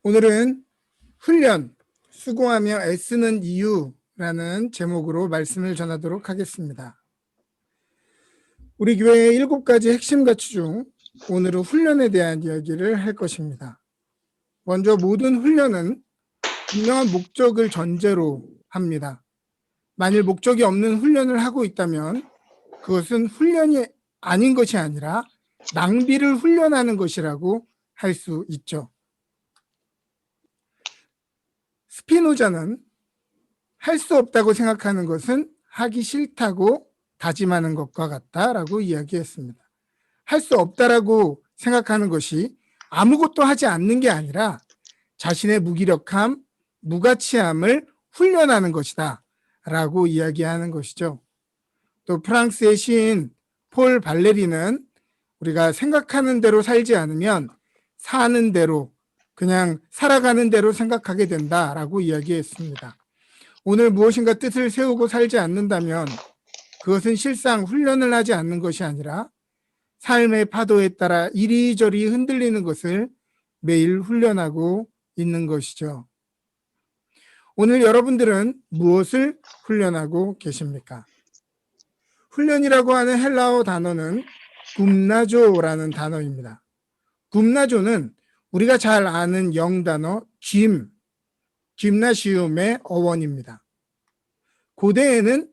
오늘은 훈련, 수고하며 애쓰는 이유라는 제목으로 말씀을 전하도록 하겠습니다. 우리 교회의 7가지 핵심 가치 중 오늘은 훈련에 대한 이야기를 할 것입니다. 먼저 모든 훈련은 분명한 목적을 전제로 합니다. 만일 목적이 없는 훈련을 하고 있다면 그것은 훈련이 아닌 것이 아니라 낭비를 훈련하는 것이라고 할 수 있죠. 스피노자는 할 수 없다고 생각하는 것은 하기 싫다고 다짐하는 것과 같다라고 이야기했습니다. 할 수 없다라고 생각하는 것이 아무것도 하지 않는 게 아니라 자신의 무기력함, 무가치함을 훈련하는 것이다 라고 이야기하는 것이죠. 또 프랑스의 시인 폴 발레리는 우리가 생각하는 대로 살지 않으면 사는 대로, 그냥 살아가는 대로 생각하게 된다라고 이야기했습니다. 오늘 무엇인가 뜻을 세우고 살지 않는다면 그것은 실상 훈련을 하지 않는 것이 아니라 삶의 파도에 따라 이리저리 흔들리는 것을 매일 훈련하고 있는 것이죠. 오늘 여러분들은 무엇을 훈련하고 계십니까? 훈련이라고 하는 헬라어 단어는 굼나조라는 단어입니다. 굼나조는 우리가 잘 아는 영단어 짐나시움의 어원입니다. 고대에는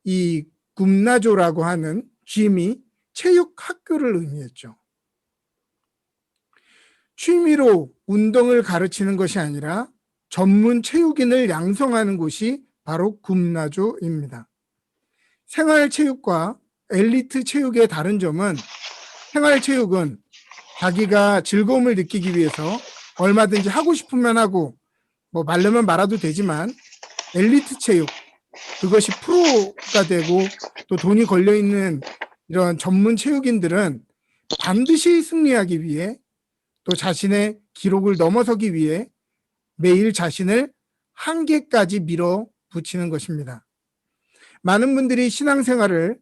이 굼나조라고 하는 짐이 체육학교를 의미했죠. 취미로 운동을 가르치는 것이 아니라 전문 체육인을 양성하는 곳이 바로 굼나조입니다. 생활체육과 엘리트 체육의 다른 점은 생활체육은 자기가 즐거움을 느끼기 위해서 얼마든지 하고 싶으면 하고 말르면 말아도 되지만 엘리트 체육, 그것이 프로가 되고 또 돈이 걸려있는 이런 전문 체육인들은 반드시 승리하기 위해 또 자신의 기록을 넘어서기 위해 매일 자신을 한계까지 밀어붙이는 것입니다. 많은 분들이 신앙생활을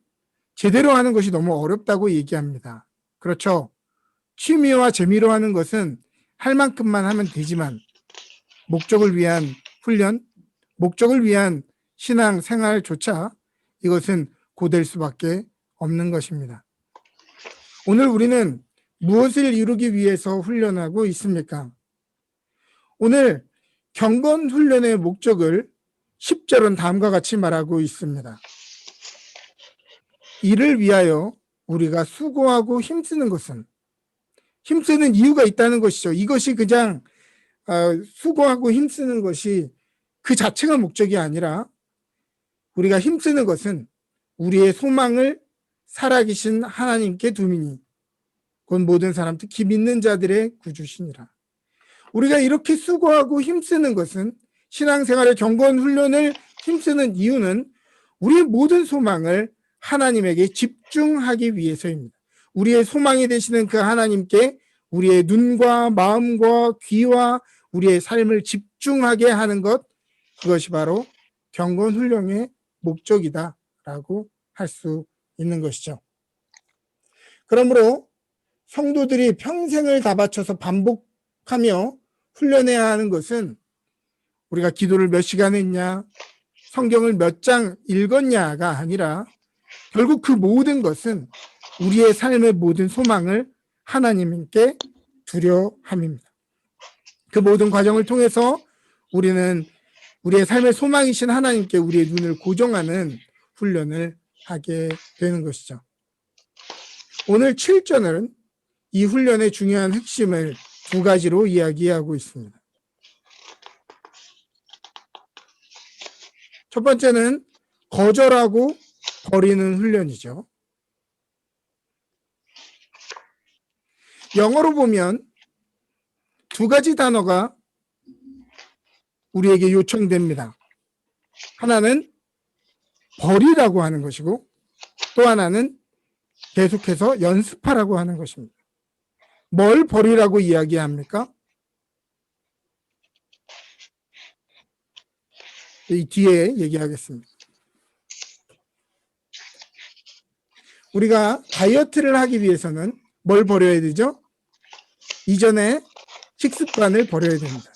제대로 하는 것이 너무 어렵다고 얘기합니다. 그렇죠. 취미와 재미로 하는 것은 할 만큼만 하면 되지만 목적을 위한 훈련, 목적을 위한 신앙생활조차 이것은 고될 수밖에 없는 것입니다. 오늘 우리는 무엇을 이루기 위해서 훈련하고 있습니까? 오늘 경건 훈련의 목적을 10절은 다음과 같이 말하고 있습니다. 이를 위하여 우리가 수고하고 힘쓰는 것은, 힘쓰는 이유가 있다는 것이죠. 이것이 그냥 수고하고 힘쓰는 것이 그 자체가 목적이 아니라 우리가 힘쓰는 것은 우리의 소망을 살아계신 하나님께 두미니 곧 모든 사람 특히 믿는 자들의 구주시니라. 우리가 이렇게 수고하고 힘쓰는 것은, 신앙생활의 경건 훈련을 힘쓰는 이유는 우리의 모든 소망을 하나님에게 집중하기 위해서입니다. 우리의 소망이 되시는 그 하나님께 우리의 눈과 마음과 귀와 우리의 삶을 집중하게 하는 것, 그것이 바로 경건 훈련의 목적이다라고 할 수 있는 것이죠. 그러므로 성도들이 평생을 다 바쳐서 반복하며 훈련해야 하는 것은 우리가 기도를 몇 시간 했냐, 성경을 몇 장 읽었냐가 아니라 결국 그 모든 것은 우리의 삶의 모든 소망을 하나님께 두려 함입니다. 그 모든 과정을 통해서 우리는 우리의 삶의 소망이신 하나님께 우리의 눈을 고정하는 훈련을 하게 되는 것이죠. 오늘 7절은 이 훈련의 중요한 핵심을 2가지로 이야기하고 있습니다. 첫 번째는 거절하고 버리는 훈련이죠. 영어로 보면 2가지 단어가 우리에게 요청됩니다. 하나는 버리라고 하는 것이고 또 하나는 계속해서 연습하라고 하는 것입니다. 뭘 버리라고 이야기합니까? 이 뒤에 얘기하겠습니다. 우리가 다이어트를 하기 위해서는 뭘 버려야 되죠? 이전에 식습관을 버려야 됩니다.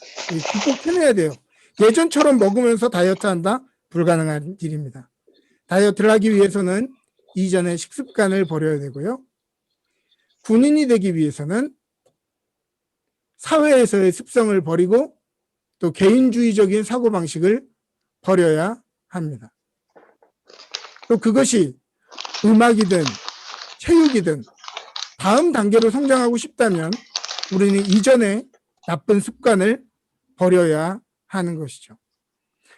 꼭 해내야 돼요. 예전처럼 먹으면서 다이어트 한다? 불가능한 일입니다. 다이어트를 하기 위해서는 이전의 식습관을 버려야 되고요. 군인이 되기 위해서는 사회에서의 습성을 버리고 또 개인주의적인 사고방식을 버려야 합니다. 또 그것이 음악이든 체육이든 다음 단계로 성장하고 싶다면 우리는 이전의 나쁜 습관을 버려야 하는 것이죠.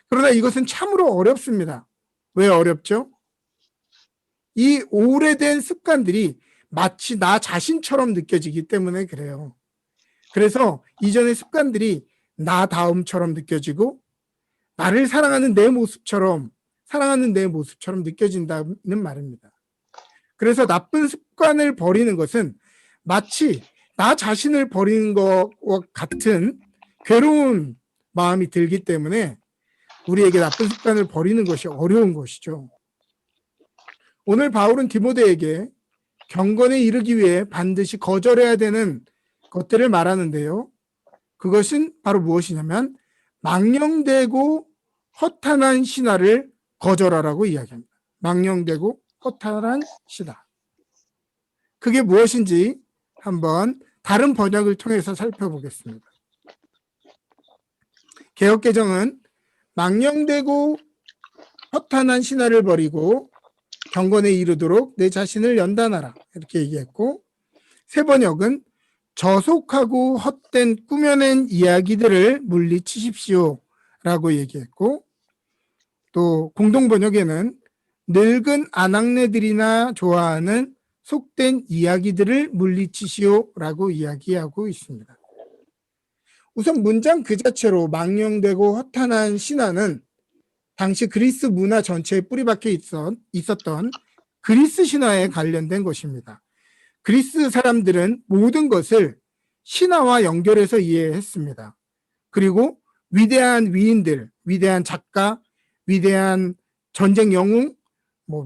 그러나 이것은 참으로 어렵습니다. 왜 어렵죠? 이 오래된 습관들이 마치 나 자신처럼 느껴지기 때문에 그래요. 그래서 이전의 습관들이 나 다음처럼 느껴지고 나를 사랑하는 내 모습처럼 느껴진다는 말입니다. 그래서 나쁜 습관을 버리는 것은 마치 나 자신을 버리는 것과 같은 괴로운 마음이 들기 때문에 우리에게 나쁜 습관을 버리는 것이 어려운 것이죠. 오늘 바울은 디모데에게 경건에 이르기 위해 반드시 거절해야 되는 것들을 말하는데요. 그것은 바로 무엇이냐면 망령되고 허탄한 신화를 거절하라고 이야기합니다. 망령되고 허탄한 신화. 그게 무엇인지 한번 다른 번역을 통해서 살펴보겠습니다. 개역개정은 망령되고 허탄한 신화를 버리고 경건에 이르도록 내 자신을 연단하라 이렇게 얘기했고, 새 번역은 저속하고 헛된 꾸며낸 이야기들을 물리치십시오 라고 얘기했고, 또 공동 번역에는 늙은 아낙네들이나 좋아하는 속된 이야기들을 물리치시오 라고 이야기하고 있습니다. 우선 문장 그 자체로 망령되고 허탄한 신화는 당시 그리스 문화 전체에 뿌리박혀 있었던 그리스 신화에 관련된 것입니다. 그리스 사람들은 모든 것을 신화와 연결해서 이해했습니다. 그리고 위대한 위인들, 위대한 작가, 위대한 전쟁 영웅,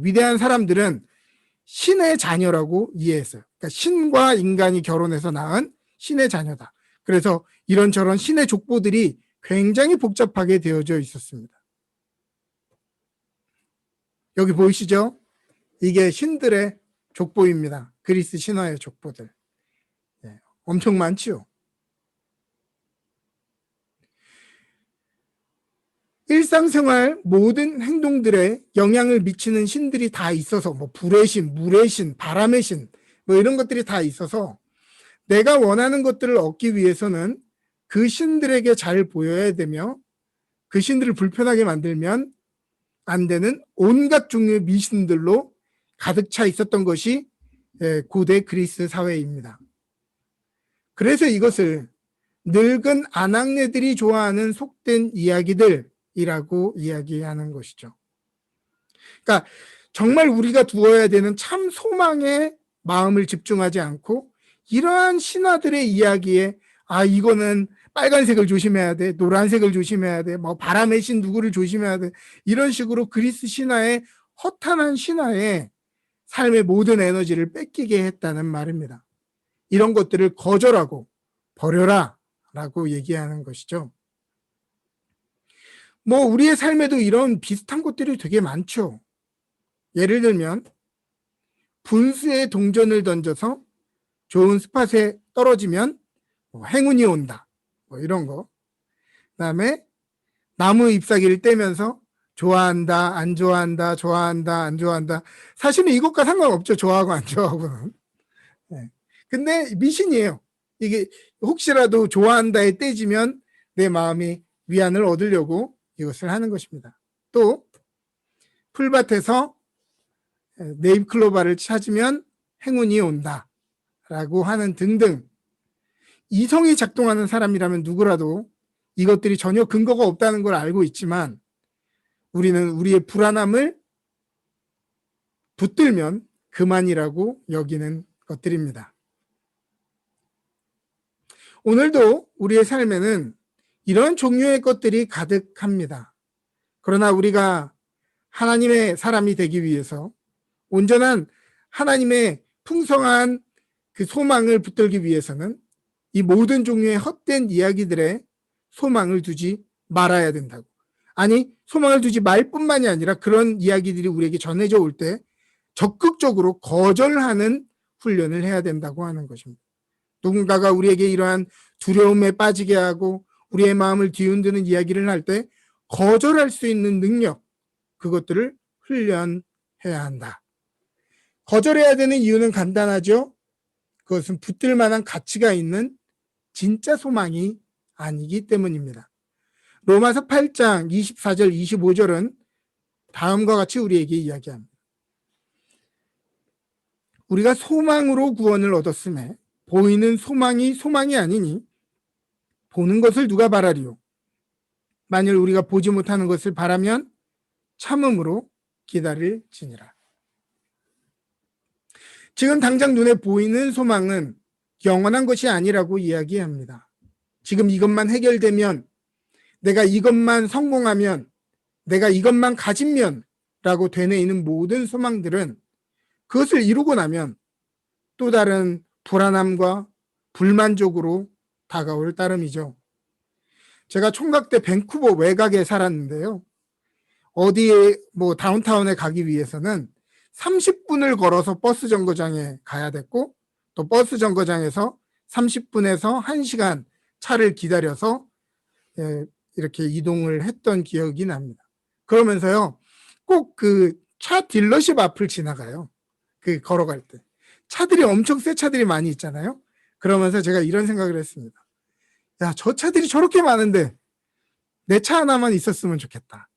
위대한 사람들은 신의 자녀라고 이해했어요. 그러니까 신과 인간이 결혼해서 낳은 신의 자녀다. 그래서 이런저런 신의 족보들이 굉장히 복잡하게 되어져 있었습니다. 여기 보이시죠? 이게 신들의 족보입니다. 그리스 신화의 족보들. 네, 엄청 많지요. 일상생활 모든 행동들에 영향을 미치는 신들이 다 있어서 불의 신, 물의 신, 바람의 신 이런 것들이 다 있어서 내가 원하는 것들을 얻기 위해서는 그 신들에게 잘 보여야 되며 그 신들을 불편하게 만들면 안 되는 온갖 종류의 미신들로 가득 차 있었던 것이 고대 그리스 사회입니다. 그래서 이것을 늙은 아낙네들이 좋아하는 속된 이야기들이라고 이야기하는 것이죠. 그러니까 정말 우리가 두어야 되는 참 소망에 마음을 집중하지 않고 이러한 신화들의 이야기에 이거는 빨간색을 조심해야 돼, 노란색을 조심해야 돼, 바람의 신 누구를 조심해야 돼, 이런 식으로 그리스 신화의 허탄한 신화에 삶의 모든 에너지를 뺏기게 했다는 말입니다. 이런 것들을 거절하고 버려라 라고 얘기하는 것이죠. 우리의 삶에도 이런 비슷한 것들이 되게 많죠. 예를 들면 분수에 동전을 던져서 좋은 스팟에 떨어지면 행운이 온다. 이런 거. 그다음에 나무 잎사귀를 떼면서 좋아한다, 안 좋아한다, 좋아한다, 안 좋아한다. 사실은 이것과 상관없죠. 좋아하고 안 좋아하고는. 네. 근데 미신이에요. 이게 혹시라도 좋아한다에 떼지면 내 마음이 위안을 얻으려고 이것을 하는 것입니다. 또 풀밭에서 네잎클로바를 찾으면 행운이 온다 라고 하는 등등, 이성이 작동하는 사람이라면 누구라도 이것들이 전혀 근거가 없다는 걸 알고 있지만 우리는 우리의 불안함을 붙들면 그만이라고 여기는 것들입니다. 오늘도 우리의 삶에는 이런 종류의 것들이 가득합니다. 그러나 우리가 하나님의 사람이 되기 위해서 온전한 하나님의 풍성한 그 소망을 붙들기 위해서는 이 모든 종류의 헛된 이야기들에 소망을 두지 말아야 된다고. 아니, 소망을 두지 말 뿐만이 아니라 그런 이야기들이 우리에게 전해져 올 때 적극적으로 거절하는 훈련을 해야 된다고 하는 것입니다. 누군가가 우리에게 이러한 두려움에 빠지게 하고 우리의 마음을 뒤흔드는 이야기를 할 때 거절할 수 있는 능력, 그것들을 훈련해야 한다. 거절해야 되는 이유는 간단하죠. 그것은 붙들 만한 가치가 있는 진짜 소망이 아니기 때문입니다. 로마서 8장 24절 25절은 다음과 같이 우리에게 이야기합니다. 우리가 소망으로 구원을 얻었음에 보이는 소망이 아니니 보는 것을 누가 바라리요. 만일 우리가 보지 못하는 것을 바라면 참음으로 기다릴지니라. 지금 당장 눈에 보이는 소망은 영원한 것이 아니라고 이야기합니다. 지금 이것만 해결되면, 내가 이것만 성공하면, 내가 이것만 가지면 라고 되뇌이는 모든 소망들은 그것을 이루고 나면 또 다른 불안함과 불만족으로 다가올 따름이죠. 제가 총각 때 밴쿠버 외곽에 살았는데요. 어디에 다운타운에 가기 위해서는 30분을 걸어서 버스 정거장에 가야 됐고, 또 버스 정거장에서 30분에서 1시간 차를 기다려서 이렇게 이동을 했던 기억이 납니다. 그러면서요, 꼭 그 차 딜러십 앞을 지나가요. 그 걸어갈 때. 차들이 엄청 새 차들이 많이 있잖아요. 그러면서 제가 이런 생각을 했습니다. 야, 저 차들이 저렇게 많은데 내 차 하나만 있었으면 좋겠다.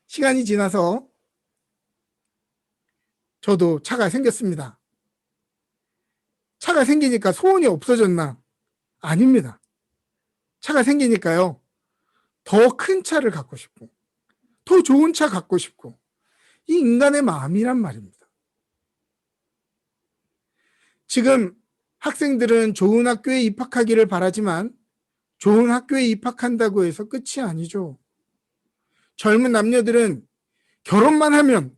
시간이 지나서 저도 차가 생겼습니다. 차가 생기니까 소원이 없어졌나? 아닙니다. 차가 생기니까요, 더 큰 차를 갖고 싶고, 더 좋은 차 갖고 싶고, 이 인간의 마음이란 말입니다. 지금 학생들은 좋은 학교에 입학하기를 바라지만 좋은 학교에 입학한다고 해서 끝이 아니죠. 젊은 남녀들은 결혼만 하면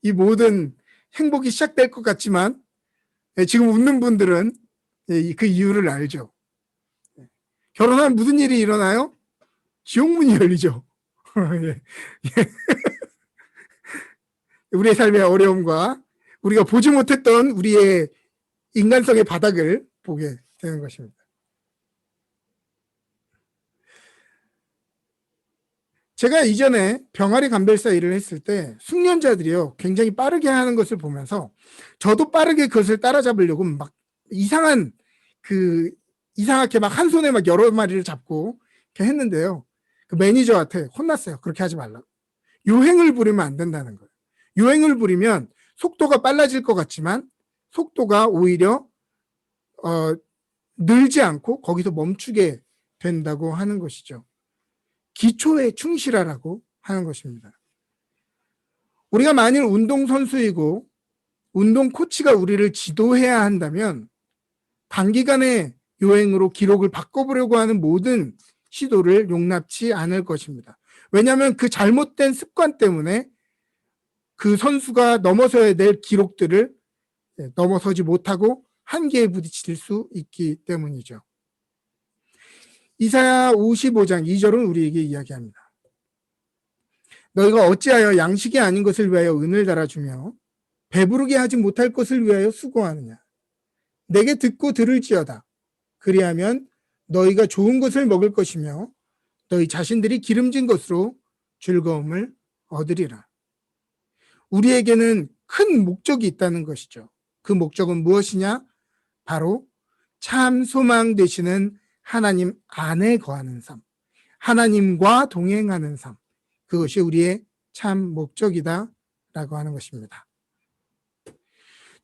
이 모든 행복이 시작될 것 같지만 지금 웃는 분들은 그 이유를 알죠. 결혼하면 무슨 일이 일어나요? 지옥문이 열리죠. 우리의 삶의 어려움과 우리가 보지 못했던 우리의 인간성의 바닥을 보게 되는 것입니다. 제가 이전에 병아리 감별사 일을 했을 때 숙련자들이요, 굉장히 빠르게 하는 것을 보면서 저도 빠르게 그것을 따라잡으려고 막 이상하게 막 한 손에 막 여러 마리를 잡고 이렇게 했는데요. 그 매니저한테 혼났어요. 그렇게 하지 말라고. 요행을 부리면 안 된다는 거예요. 요행을 부리면 속도가 빨라질 것 같지만 속도가 오히려 늘지 않고 거기서 멈추게 된다고 하는 것이죠. 기초에 충실하라고 하는 것입니다. 우리가 만일 운동선수이고 운동 코치가 우리를 지도해야 한다면 단기간에 요행으로 기록을 바꿔보려고 하는 모든 시도를 용납치 않을 것입니다. 왜냐하면 그 잘못된 습관 때문에 그 선수가 넘어서야 될 기록들을 넘어서지 못하고 한계에 부딪힐 수 있기 때문이죠. 이사야 55장 2절은 우리에게 이야기합니다. 너희가 어찌하여 양식이 아닌 것을 위하여 은을 달아주며 배부르게 하지 못할 것을 위하여 수고하느냐. 내게 듣고 들을지어다. 그리하면 너희가 좋은 것을 먹을 것이며 너희 자신들이 기름진 것으로 즐거움을 얻으리라. 우리에게는 큰 목적이 있다는 것이죠. 그 목적은 무엇이냐? 바로 참 소망 되시는 하나님 안에 거하는 삶, 하나님과 동행하는 삶, 그것이 우리의 참 목적이다 라고 하는 것입니다.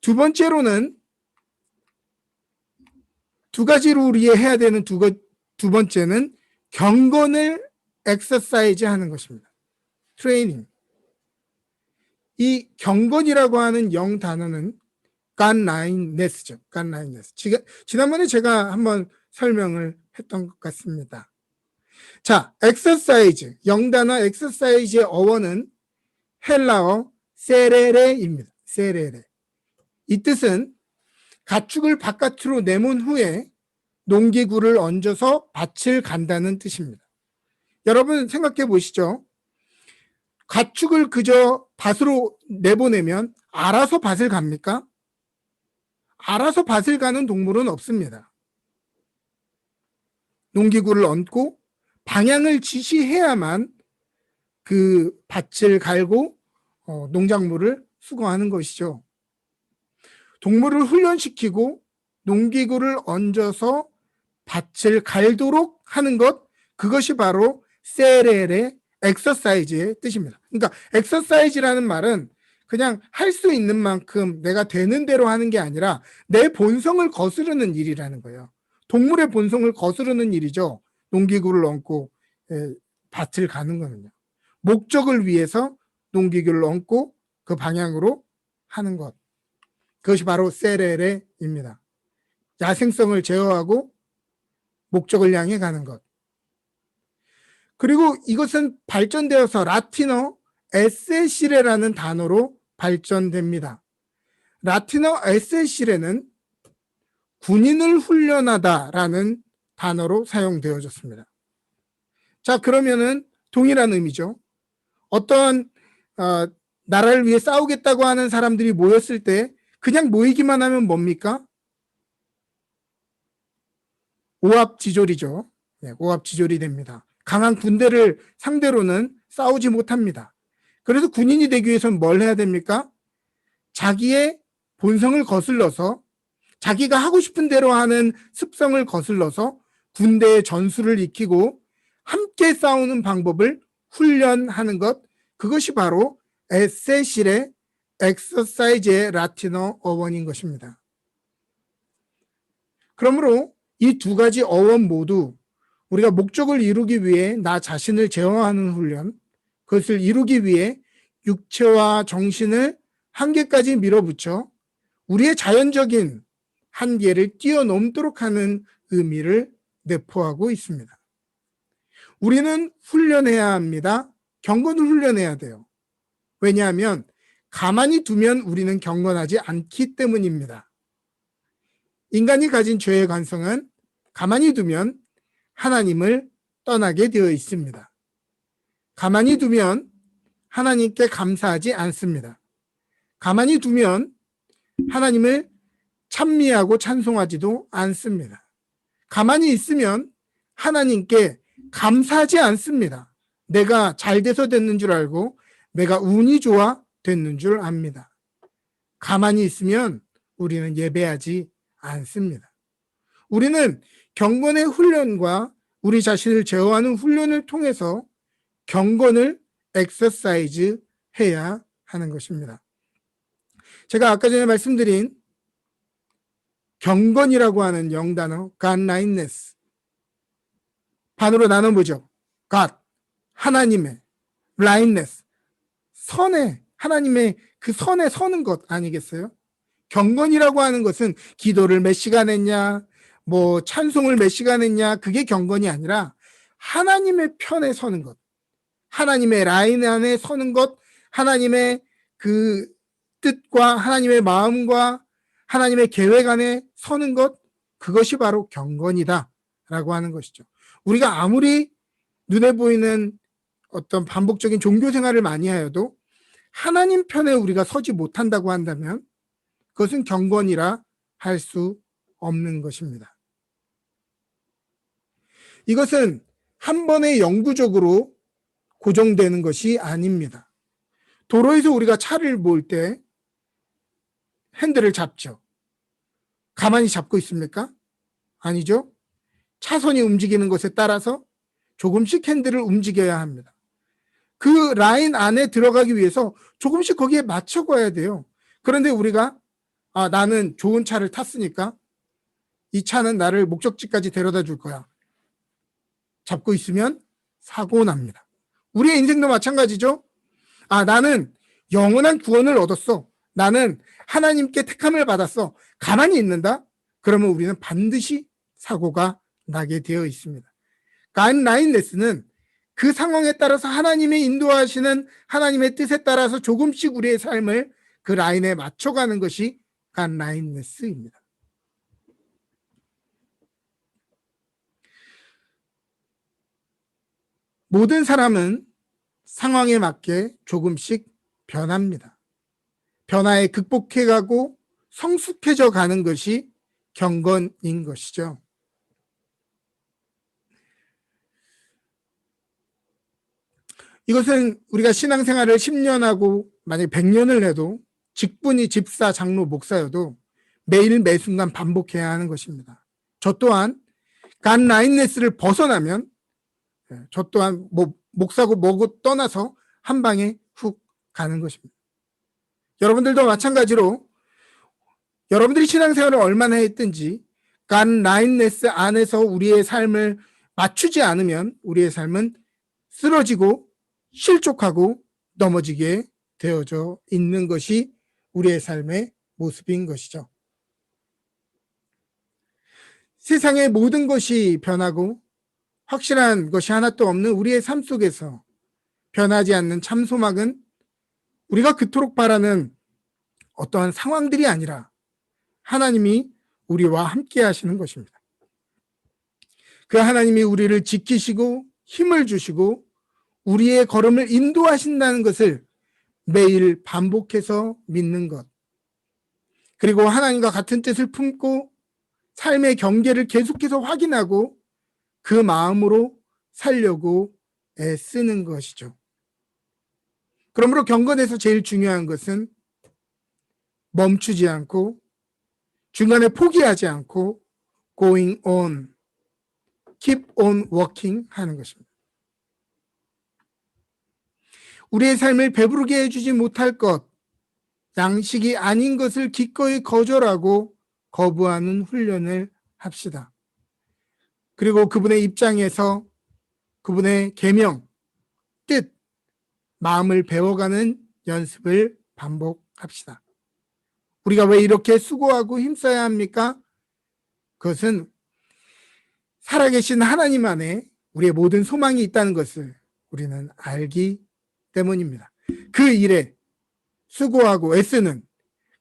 두 번째로는 두 가지로 우리가 해야 되는 두 번째는 경건을 엑서사이즈 하는 것입니다. 트레이닝. 이 경건이라고 하는 영 단어는 godlikeness죠. godlikeness. 지난번에 제가 한번 설명을 했던 것 같습니다. 자, 엑서사이즈, 영단어 엑서사이즈의 어원은 헬라어 세레레입니다. 세레레. 이 뜻은 가축을 바깥으로 내몬 후에 농기구를 얹어서 밭을 간다는 뜻입니다. 여러분 생각해 보시죠. 가축을 그저 밭으로 내보내면 알아서 밭을 갑니까? 알아서 밭을 가는 동물은 없습니다. 농기구를 얹고 방향을 지시해야만 그 밭을 갈고 농작물을 수거하는 것이죠. 동물을 훈련시키고 농기구를 얹어서 밭을 갈도록 하는 것, 그것이 바로 세렐의 엑서사이즈의 뜻입니다. 그러니까 엑서사이즈라는 말은 그냥 할 수 있는 만큼 내가 되는 대로 하는 게 아니라 내 본성을 거스르는 일이라는 거예요. 동물의 본성을 거스르는 일이죠. 농기구를 얹고 밭을 가는 거는요. 목적을 위해서 농기구를 얹고 그 방향으로 하는 것. 그것이 바로 세렐입니다. 야생성을 제어하고 목적을 향해 가는 것. 그리고 이것은 발전되어서 라틴어 에세시레라는 단어로 발전됩니다. 라틴어 에세시레는 군인을 훈련하다라는 단어로 사용되어졌습니다. 자, 그러면은 동일한 의미죠. 어떠한 나라를 위해 싸우겠다고 하는 사람들이 모였을 때 그냥 모이기만 하면 뭡니까? 오합지졸이죠. 네, 오합지졸이 됩니다. 강한 군대를 상대로는 싸우지 못합니다. 그래서 군인이 되기 위해서는 뭘 해야 됩니까? 자기의 본성을 거슬러서 자기가 하고 싶은 대로 하는 습성을 거슬러서 군대의 전술을 익히고 함께 싸우는 방법을 훈련하는 것, 그것이 바로 에세실의 엑서사이즈의 라틴어 어원인 것입니다. 그러므로 이 두 가지 어원 모두 우리가 목적을 이루기 위해 나 자신을 제어하는 훈련, 그것을 이루기 위해 육체와 정신을 한계까지 밀어붙여 우리의 자연적인 한계를 뛰어넘도록 하는 의미를 내포하고 있습니다. 우리는 훈련해야 합니다. 경건을 훈련해야 돼요. 왜냐하면 가만히 두면 우리는 경건하지 않기 때문입니다. 인간이 가진 죄의 관성은 가만히 두면 하나님을 떠나게 되어 있습니다. 가만히 두면 하나님께 감사하지 않습니다. 가만히 두면 하나님을 찬미하고 찬송하지도 않습니다. 가만히 있으면 하나님께 감사하지 않습니다. 내가 잘 돼서 됐는 줄 알고 내가 운이 좋아 됐는 줄 압니다. 가만히 있으면 우리는 예배하지 않습니다. 우리는 경건의 훈련과 우리 자신을 제어하는 훈련을 통해서 경건을 엑서사이즈 해야 하는 것입니다. 제가 아까 전에 말씀드린 경건이라고 하는 영단어 godliness, 반으로 나눠보죠. God, 하나님의, blindness, 선에, 하나님의 그 선에 서는 것 아니겠어요? 경건이라고 하는 것은 기도를 몇 시간 했냐, 뭐 찬송을 몇 시간 했냐, 그게 경건이 아니라 하나님의 편에 서는 것, 하나님의 라인 안에 서는 것, 하나님의 그 뜻과 하나님의 마음과 하나님의 계획 안에 서는 것, 그것이 바로 경건이다 라고 하는 것이죠. 우리가 아무리 눈에 보이는 어떤 반복적인 종교 생활을 많이 하여도 하나님 편에 우리가 서지 못한다고 한다면 그것은 경건이라 할 수 없는 것입니다. 이것은 한 번에 영구적으로 고정되는 것이 아닙니다. 도로에서 우리가 차를 몰 때 핸들을 잡죠. 가만히 잡고 있습니까? 아니죠. 차선이 움직이는 것에 따라서 조금씩 핸들을 움직여야 합니다. 그 라인 안에 들어가기 위해서 조금씩 거기에 맞춰가야 돼요. 그런데 우리가 나는 좋은 차를 탔으니까 이 차는 나를 목적지까지 데려다 줄 거야. 잡고 있으면 사고 납니다. 우리의 인생도 마찬가지죠. 나는 영원한 구원을 얻었어. 나는 하나님께 택함을 받았어. 가만히 있는다? 그러면 우리는 반드시 사고가 나게 되어 있습니다. godliness는 그 상황에 따라서 하나님의 인도하시는 하나님의 뜻에 따라서 조금씩 우리의 삶을 그 라인에 맞춰가는 것이 godliness입니다. 모든 사람은 상황에 맞게 조금씩 변합니다. 변화에 극복해가고 성숙해져 가는 것이 경건인 것이죠. 이것은 우리가 신앙생활을 10년하고 만약 100년을 해도 직분이 집사, 장로, 목사여도 매일 매순간 반복해야 하는 것입니다. 저 또한 간 라인네스를 벗어나면 저 또한 목사고 뭐고 떠나서 한 방에 훅 가는 것입니다. 여러분들도 마찬가지로 여러분들이 신앙생활을 얼마나 했든지 간 라인네스 안에서 우리의 삶을 맞추지 않으면 우리의 삶은 쓰러지고 실족하고 넘어지게 되어져 있는 것이 우리의 삶의 모습인 것이죠. 세상의 모든 것이 변하고 확실한 것이 하나도 없는 우리의 삶 속에서 변하지 않는 참 소망은 우리가 그토록 바라는 어떠한 상황들이 아니라 하나님이 우리와 함께 하시는 것입니다. 그 하나님이 우리를 지키시고 힘을 주시고 우리의 걸음을 인도하신다는 것을 매일 반복해서 믿는 것. 그리고 하나님과 같은 뜻을 품고 삶의 경계를 계속해서 확인하고 그 마음으로 살려고 애쓰는 것이죠. 그러므로 경건에서 제일 중요한 것은 멈추지 않고 중간에 포기하지 않고 going on, keep on working 하는 것입니다. 우리의 삶을 배부르게 해주지 못할 것, 양식이 아닌 것을 기꺼이 거절하고 거부하는 훈련을 합시다. 그리고 그분의 입장에서 그분의 계명, 뜻, 마음을 배워가는 연습을 반복합시다. 우리가 왜 이렇게 수고하고 힘써야 합니까? 그것은 살아계신 하나님 안에 우리의 모든 소망이 있다는 것을 우리는 알기 때문입니다. 그 일에 수고하고 애쓰는,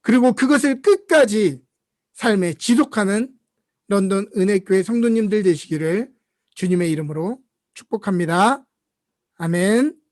그리고 그것을 끝까지 삶에 지속하는 런던 은혜교회 성도님들 되시기를 주님의 이름으로 축복합니다. 아멘.